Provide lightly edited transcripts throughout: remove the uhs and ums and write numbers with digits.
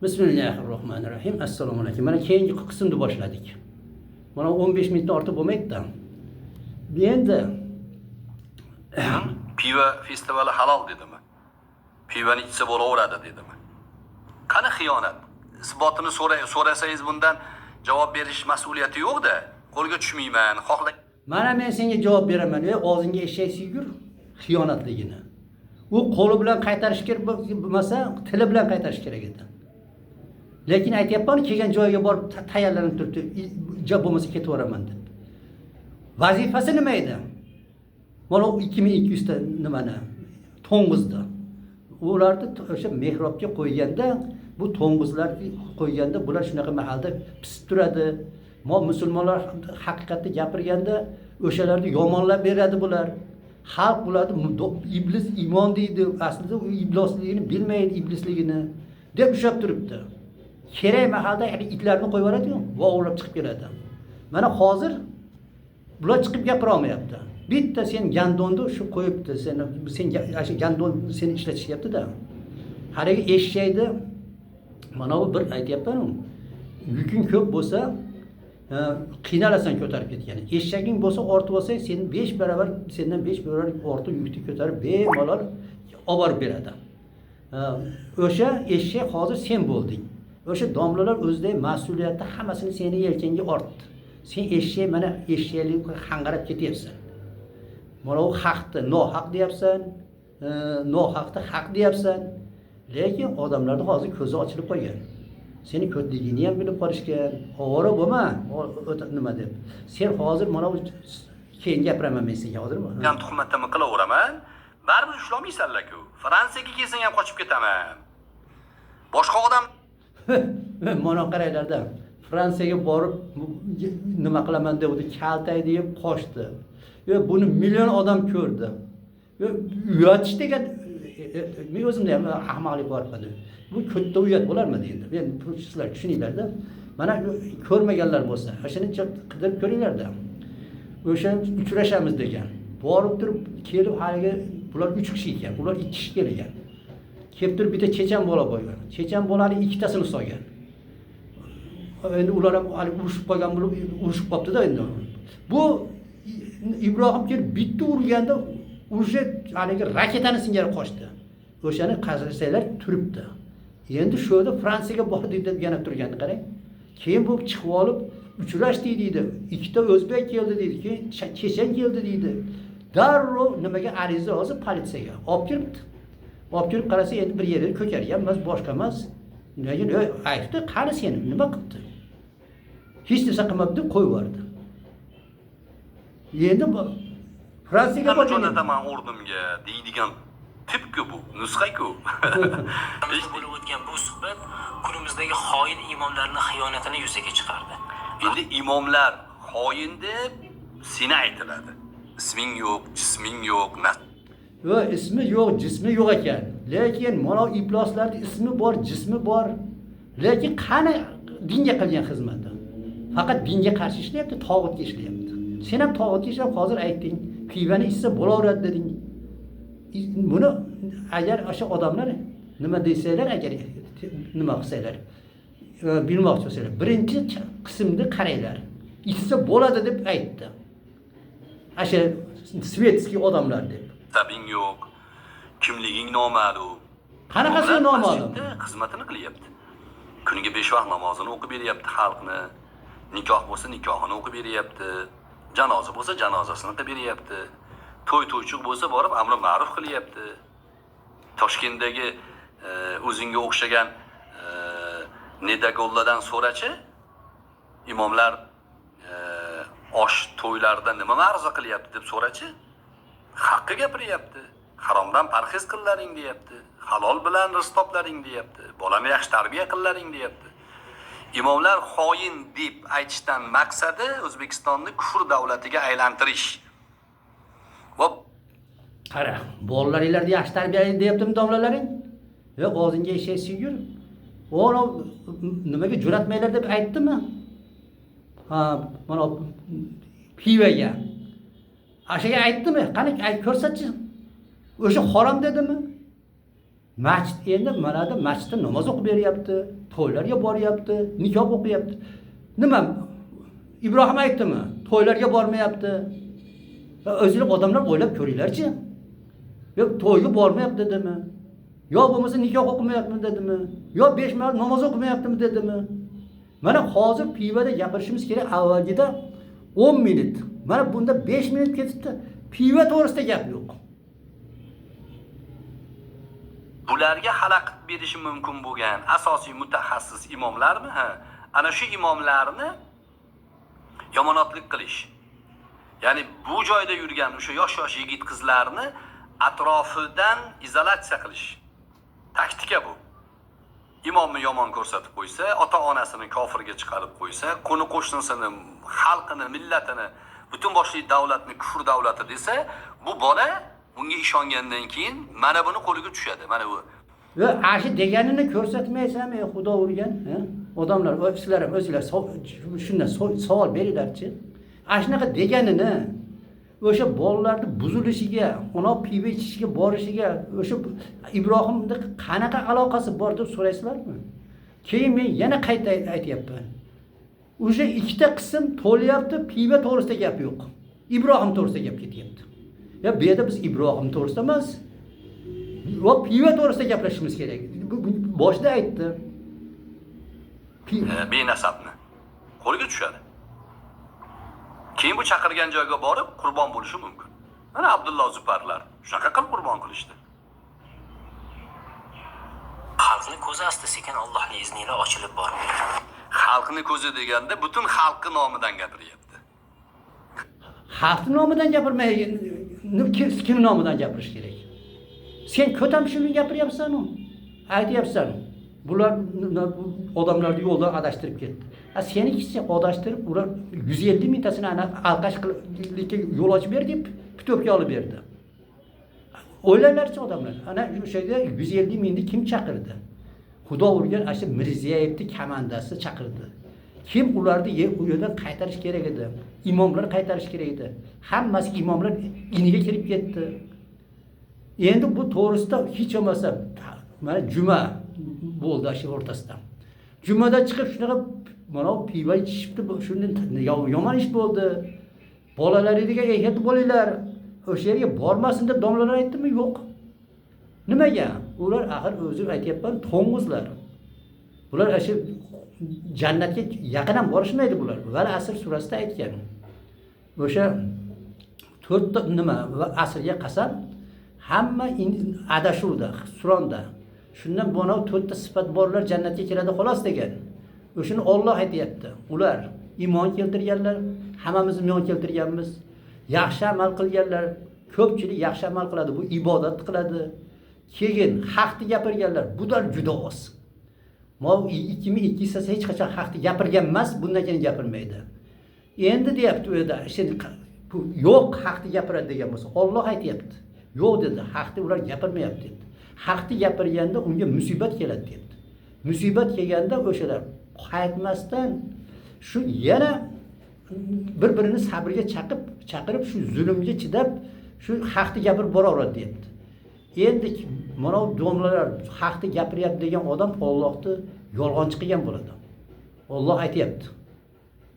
Bismillahirrohmanirrohim. Assalomu alaykum. Mana keyingi qismni boshladik. Mana 15 minutdan ortiq bo'lmaydi-da. Endi piva festivali halol dedimi? Pivani ichsa bo'laveradi dedimi? Qani xiyonat? Isbotini so'rasangiz bundan javob berish mas'uliyati yo'q-da. Qo'lga tushmayman, xohlang. mana men senga javob beraman. Og'zingga eshak suygur xiyonatligini. U qo'li bilan qaytarish kerak bo'lmasa, tili bilan qaytarish kerak edi. Lekin aytayapman, kelgan joyiga borib tayyorlanib turibdi. Job bo'lmasa ketaveraman deb. Vazifasi nima edi? Mana 2200 ta nimani to'ng'izni. Ularni o'sha mehrobga qo'yganda, bu to'ng'izlarni qo'yganda bular shunaqa mahalda pisib turadi. Musulmonlar haqiqatni gapirganda o'shalarni yomonlab beradi bular. Xalq bularni iblis iymon deydi, aslida u iblisligini bilmaydi, iblisligini deb ushab turibdi. Kerak mahalda itlarni qo'yib yuboradi-ku, vovullab chiqib keladi. Mana hozir bular chiqib gapira olmayapti. Bitta sen gandonni shu qo'yibdi, sen gandon seni ishlatishyapti-da. Haligi eshakni mana bu bir aytayapman-ku. Yuking ko'p bo'lsa, qiynalasan ko'tarib ketgan. Eshaging bo'lsa, ortib olsang, sen 5 barobar, sendan 5 barobar ortiq yukni ko'tarib bemalol olib borib beradi. O'sha eshak hozir sen bo'lding. O'sha domlalar o'zidagi mas'uliyatni hammasini seni yelkangga ortdi. Sen eshak, mana eshaklikka hanqarab ketyapsan. Mana u haqni nohaq deyapsan, nohaqni haq deyapsan. Lekin odamlarning hozir ko'zi ochilib qolgan. Seni ko'tligini ham bilib qolishgan. Ovora bo'lma, nima deb. Sen hozir mana bu keyin gapiraman men senga hozirmi? Ham tuhmatdan qilaveraman. Baribir ushlamaysanlar-ku. Fransiyaga kelsang ham qochib ketaman. Boshqa odam mana qaranglarda. Fransiyaga borib nima qilaman degdi, kaltaydi deb qochdi. Buni million odam ko'rdi. Uyatish degan men o'zimda ham ahmoqlik bo'larmadi. Bu katta uyat bo'larmidi endi. Men sizlar tushuninglar-da. Mana ko'rmaganlar bo'lsa, o'shani qidirib ko'ringlar-da. O'shan uchrashamiz degan. Borib turib, kelib haliga bular 3 kishi ekan, ular 2 kishi kelgan. Kelib turib bitta chechan bola qo'ygan. Chechan bolani ikkitasini solgan. Endi ular ham hali urushib qolgan bo'lib, urushib qopti-da endi. Bu Ibrohim kelib bitta urganda уже haligi raketani singari qochdi. O'shani qazisanglar turibdi. Endi shu yerda Fransiyaga bordi deb yana turganini qarang. Keyin bu chiqib olib uchrashdik deydi. Ikkita o'zbek keldi deydi, keyin chechan keldi deydi. Darrov nimaga ariza yozib politsiyaga olib kiribdi. Olib kirib qarasa endi bir yerda ko'kargan emas, boshqa emas. Lekin aytdi, qani seni nima qildi? Hech narsa qilmabdi, qo'yib yubordi. Endi Fransiyaga borganda men o'rnimga deydigan tip-ku bu, nusxa-ku. Bo'lib o'tgan bu suhbat kunimizdagi xoin imomlarning xiyonatini yuzaga chiqardi. Endi imomlar xoin deb seni aytiladi. Isming yo'q, jisming yo'q, ismi yo'q, jismi yo'q ekan. Lekin mana ifloslarning ismi bor, jismi bor. Lekin qani dinga qilgan xizmati? Faqat dinga qarshi ishlayapti, tog'utga ishlayapti. Sen ham tog'utga ishlab hozir aytding, pivani ichsa bo'laveradi deding. Buni agar o'sha odamlar nima desanglar, agar nima qilsanglar, bilmoqchi bo'lsanglar, birinchi qismni qaranglar. Ichsa bo'ladi deb aytdi. O'sha svetskiy odamlar deb. Tabing yo'q, kimliging noma'lum. Qanaqasi noma'lum? Xizmatini qilyapti. Kuniga 5 vaqt namozini o'qib beryapti xalqni. Nikoh bo'lsa nikohini o'qib beryapti. Janoza bo'lsa janozasini qilib beryapti. To'y-to'ychiq bo'lsa borib amri ma'ruf qilyapti. Toshkentdagi o'zingga o'xshagan nedagolladan so'rachi, imomlar osh to'ylarda nima ma'ruza qilyapti deb so'rachi. Haqqi gapiryapti. Haromdan parhez qillaring deyapti. Halol bilan rizq toplaring deyapti. Bolani yaxshi tarbiya qillaring deyapti. Imomlar xoin deb aytishdan maqsadi O'zbekistonni kufr davlatiga aylantirish. Va qara, bolalaringlarni yaxshi tarbiyalang deyaptimi domlalaring? Yo'q, og'zingga eshak suygur. O'g'lo nimaga jo'ratmaylar deb aytdimi? Ha, mana pivaga. Ashaga aytdimi? Qani ko'rsatchi. O'sha harom dedimi? Masjid endi mana da masjidda namoz o'qib beryapti, to'ylarga boryapti, nikoh o'qiyapti. Nima? Ibrohim aytdimi? To'ylarga bormayapti. O'zinglar odamlar o'ylab ko'ringlarchi. Yo to'yga bormayapti dedimi? Yo bo'lmasa nikoh o'qimayaptimi dedimi? Yo 5 vaqt namoz o'qimayaptimi dedimi? Mana hozir pivada gapirishimiz kerak. Avvalgida 10 minut. Mana bunda 5 minut ketibdi. Piva to'g'risida gap yo'q. Bularga xalaqit berishi mumkin bo'lgan asosiy mutaxassis imomlarmi? Ha, ana shu imomlarni yomonotlik qilish. Ya'ni bu joyda yurgan o'sha yosh yigit qizlarni atrofidan izolyatsiya qilish. Taktika bu. Imomni yomon ko'rsatib qo'ysa, ota-onasini kofirga chiqarib qo'ysa, qo'ni qo'shnisini, xalqini, millatini, butun boshli davlatni kufr davlati desa, bu bola bunga ishongandan keyin mana buni qo'liga tushadi. Mana bu. Va ashi deganini ko'rsatmaysanmi, Xudo urgan, ha? Odamlar, sizlar ham o'zinglar shundan savol beringlarchi. Ashnaqa deganini o'sha bolalarni buzilishiga, ona piva ichishiga borishiga o'sha Ibrohimning qanaqa aloqasi bor deb so'raysizlarmi? Keyin men yana qayta aytayapman. O'sha ikkita qism to'layapti, piva to'g'risida gap yo'q. Ibrohim to'g'risida gap ketyapti. Ya bu yerda biz Ibrohim to'g'risida emas, va piva to'g'risida gaplashishimiz kerak. Boshida aytdi. Benasabni qo'liga tushadi. Keyin bu chaqirgan joyga borib qurbon bo'lishi mumkin. Mana Abdulloh Zuparlar shunaqa qilib qurbon qilishdi. Xalqning ko'zi asta sekin Allohning izni bilan ochilib bormaydi. Xalqning ko'zi deganda butun xalqi nomidan gapiryapti. Xalq nomidan gapirmaydi. Kim nomidan gapirish kerak? Sen ko'tam shuni gapiryapsan-ku. Aytyapsan. Bular odamlarni yo'ldan adashtirib ketdi. Senikisi adashtirib, ular 150 mingtasini alqash qilishga yo'l ochib berdi, deb pitobga olib berdi. O'ylaylarchi odamlar. Ana o'sha yerda 150 mingni kim chaqirdi? Xudo urgan asha Mirziyevning komandasi chaqirdi. Kim ularni u yerdan qaytarish kerak edi? Imomlar qaytarish kerak edi. Hammasi imomlar iniga kirib ketdi. Endi bu to'g'risida hech bo'lmasa mana juma bo'ldi shu o'rtasida. Jumada chiqib shunaqa mana piva ichishibdi, shundan yomon ish bo'ldi. Bolalariga ehtiyot bo'linglar. O'sha yerga bormasin deb domlalar aytdimi? Yo'q. Nimaga? Ular axir o'zi aytayapman, to'ng'izlar. Bular shu jannatga yaqin ham borishmaydi bular. Val asr surasida aytgan. O'sha 4 ta nima va asrga qasam hamma adashuvda, husronda. Shundan bona 4 ta sifat borlar jannatga kiradi xolos degan. O'shani Alloh aytayapti. Ular iymon keltirganlar, hammamiz iymon keltirganmiz. Yaxshi amal qilganlar, ko'pchilik yaxshi amal qiladi, bu ibodat qiladi. Keyin haqni gapirganlar, bular juda oz. Mo 2002 yilda hech qachon haqni gapirgan emas, bundan keyin gapirmaydi. Endi deyapti u yerda, yo'q haqni gapiradi degan bo'lsa, Alloh aytayapti. Yo'q dedi, haqni ular gapirmayapti dedi. Haqni gapirganda unga musibat keladi dedi. Musibat kelganda o'shalar qaytmasdan shu yana bir-birini sabrga chaqirib shu zulmga chidab shu haqni gapirib boraveradi dedi. Endi mana domlalar haqni gapiryapti degan odam Allohni yolg'onchi qilgan bo'ladi. Alloh aytayapti.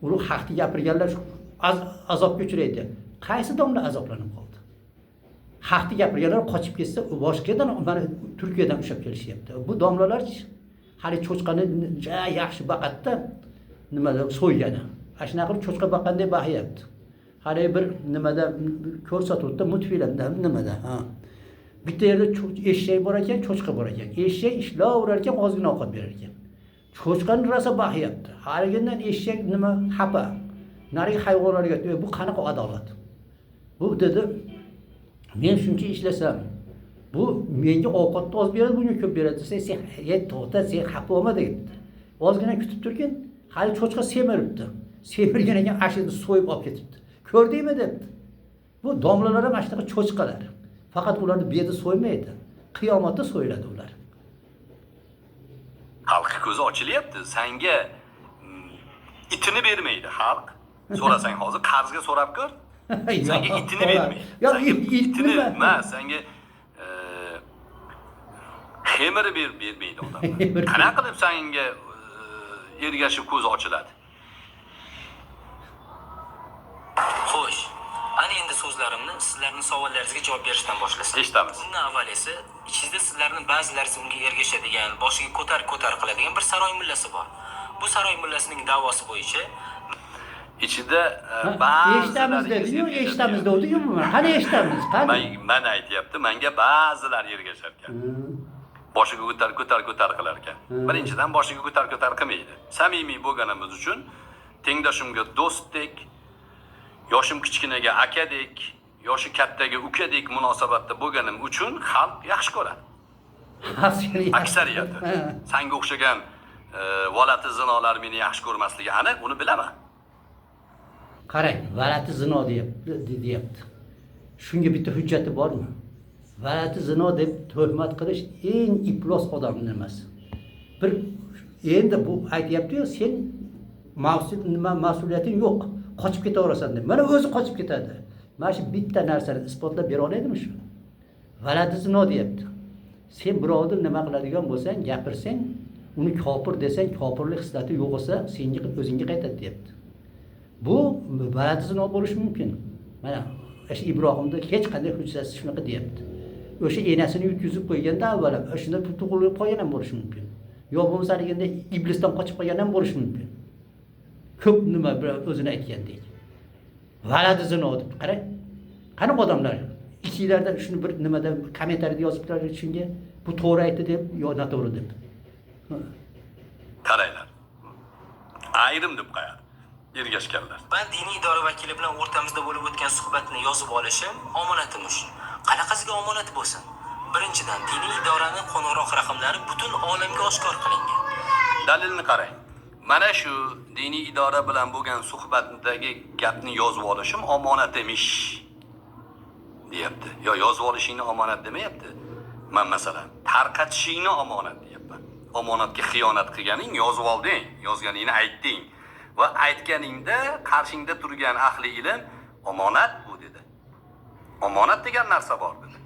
Ular haqni gapirganlar azobga uchraydi. Qaysi domla azoblanib qoldi? Haqni gapirganlar qochib ketsa, boshqadan mana Turkiyadan ushlab kelishyapti. Bu domlalar hali cho'chqani yaxshi baqatda nimada so'ygani. Ashuna qilib cho'chqa baqanday baqyapti. Hali bir nimada ko'rsatuvda multfilmda nimada, ha. Bitta yerda eshak bor ekan, cho'chqa bor ekan. Eshak ishlayverar ekan, ozgina ovqat berar ekan. Cho'chqani rosa baqyapti. Haligindan eshak nima xafa. Narigi hayvonlarga bu qanaqa adolat? Bu dedi, men shuncha ishlasam, bu menga ovqatni oz beradi, bunga ko'p beradi. Sen to'xta, sen xafa bo'lma dedi. Ozgina kutib turgin, hali cho'chqa semiribdi. Semirgan ekan ashini so'yib olib ketibdi. Ko'rdingmi debdi. Bu domlalar ham ashtaqa cho'chqalar. Faqat ularni bu yerda so'ymaydi. Qiyomatda so'yiladi ular. Xalqning ko'zi ochilyapti. Senga itini bermaydi xalq. So'rasang hozir qarzga so'rab ko'r. Senga itini bermaydi. Yo'q, itini emas, senga Kemirib bermaydi odamlar. Qanaqa qilib senga ergashib ko'zi ochiladi? Xo'sh, ana endi so'zlarimni sizlarning savollaringizga javob berishdan boshlasam. Eshitamiz. Bundan avval esa ichingizda sizlarning ba'zilarsiz unga ergashadigan, boshiga ko'tar qiladigan bir saroy mullasi bor. Bu saroy mullasining da'vosi bo'yicha ichida ba'zi Eshitamiz dedi-yu, eshitamiz dedi-yu, qani eshitamiz, qani? Men aytyapti, menga ba'zilar ergashar ekan. Boshiga ko'tar qilar ekan. Birinchidan boshiga ko'tar qilmaydi. Samimiy bo'lganimiz uchun tengdoshimga do'stdek, yoshim kichkinaga akadek, yoshi kattaga ukadek munosabatda bo'lganim uchun xalq yaxshi ko'radi. Aksariyati. Senga o'xshagan valati zinolar meni yaxshi ko'rmasligi aniq, uni bilaman. Qarang, valati zino deyapti. Shunga bitta hujjati bormi? Valati zino deb tuhmat qilish eng iflos odamning nimasi. Bir endi bu aytyapti-yu, sen mas'uliyating yo'q, qochib ketaverasan deb. Mana o'zi qochib ketadi. Mana shu bitta narsani isbotlab bera oladimi shu? Valati zino deyapti. Sen birovni nima qiladigan bo'lsang, gapirsang, uni kofir desang, kofirlik xislati yo'q bo'lsa, senga o'zingga qaytadi deyapti. Bu valati zino bo'lishi mumkin. Mana o'sha Ibrohimda hech qanday hujjatsiz shunaqa deyapti. O'sha enasini yutkizib qo'yganda avvalo shunda tug'ilib qolgan ham bo'lishi mumkin. Yo bo'lmasa deganda iblisdan qochib qolgan ham bo'lishi mumkin. Ko'p nima o'zini aytgandek. Valati zino deb qarang. Qani odamlar ichinglarda shuni bir nimada kommentariyada yozibdilar shunga bu to'g'ri aytdi deb yo noto'g'ri deb. Qaranglar. Ayrim deb qo'yadi. Ergashganlar. men diniy idora vakili bilan o'rtamizda bo'lib o'tgan suhbatni yozib olishim omonatimiz. Qanaqasiga omonat bo'lsin? Birinchidan, diniy idoraning qo'ng'iroq raqamlari butun olamga oshkor qilingan. Dalilni qarang. Mana shu diniy idora bilan bo'lgan suhbatdagi gapni yozib olishim omonat emish, deyapti. Yo yozib olishingni omonat demayapti. Men masalan, tarqatishingni omonat deyapman. Omonatga xiyonat qilganing yozib olding, yozganingni aytding va aytganingda qarshingda turgan ahli ilm omonat bu dedi. Omonat degan narsa bor dedi.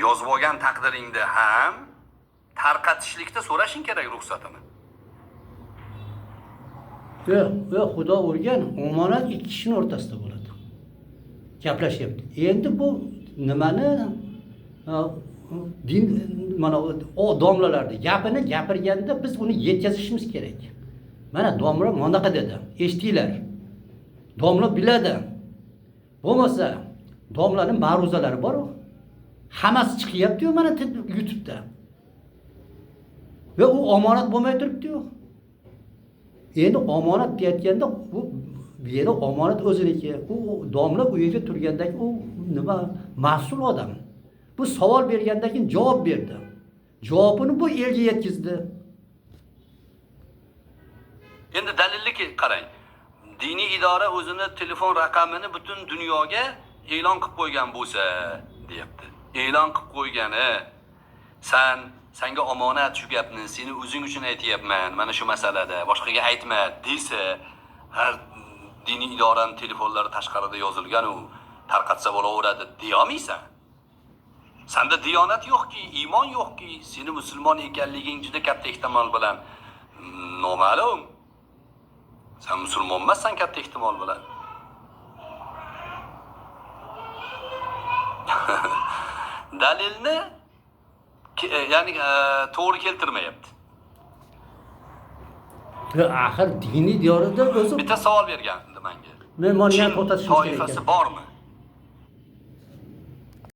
Yozib olgan taqdiringda ham tarqatishlikda so'rashing kerak ruxsatini. Yo'q, Xudo urgan omonat ikki kishining o'rtasida bo'ladi. Gaplashyapti. Endi bu nimani din mana o domlalarning gapini gapirganda biz uni yetkazishimiz kerak. Mana domla monaqa dedi. Eshtinglar. Domla biladi. Bo'lmasa domlaning ma'ruzalari bor-ku. Hammasi chiqyapti-yu mana YouTube'da. Va u omonat bo'lmay turibdi-yu. Endi omonat deyotganda bu yerda omonat o'ziniki. U domla u yerga turgandagi u nima mas'ul odam. Bu savol bergandan keyin javob berdi. Javobini bu elga yetkazdi. Endi dalilni qarang. Diniy idora o'zini telefon raqamini butun dunyoga e'lon qilib qo'ygan bo'lsa, deyapti. E'lon qilib qo'ygani, senga omonat shu gapni seni o'zing uchun aytayapman, mana shu masalada, boshqaga aytma desa, har diniy idoraning telefonlari tashqarida yozilgan u tarqatsa bo'laveradi deya olmaysan. Senda diyonat yo'qki, iymon yo'qki, seni musulmon ekanliging juda katta ehtimol bilan noma'lum. Sen musulmon emassan katta ehtimol bilan. Dalilni ya'ni to'g'ri keltirmayapti. Axir diniy idorada o'zi bitta savol bergandi menga. Men mana to'xtatishim kerak. Toifasi bormi?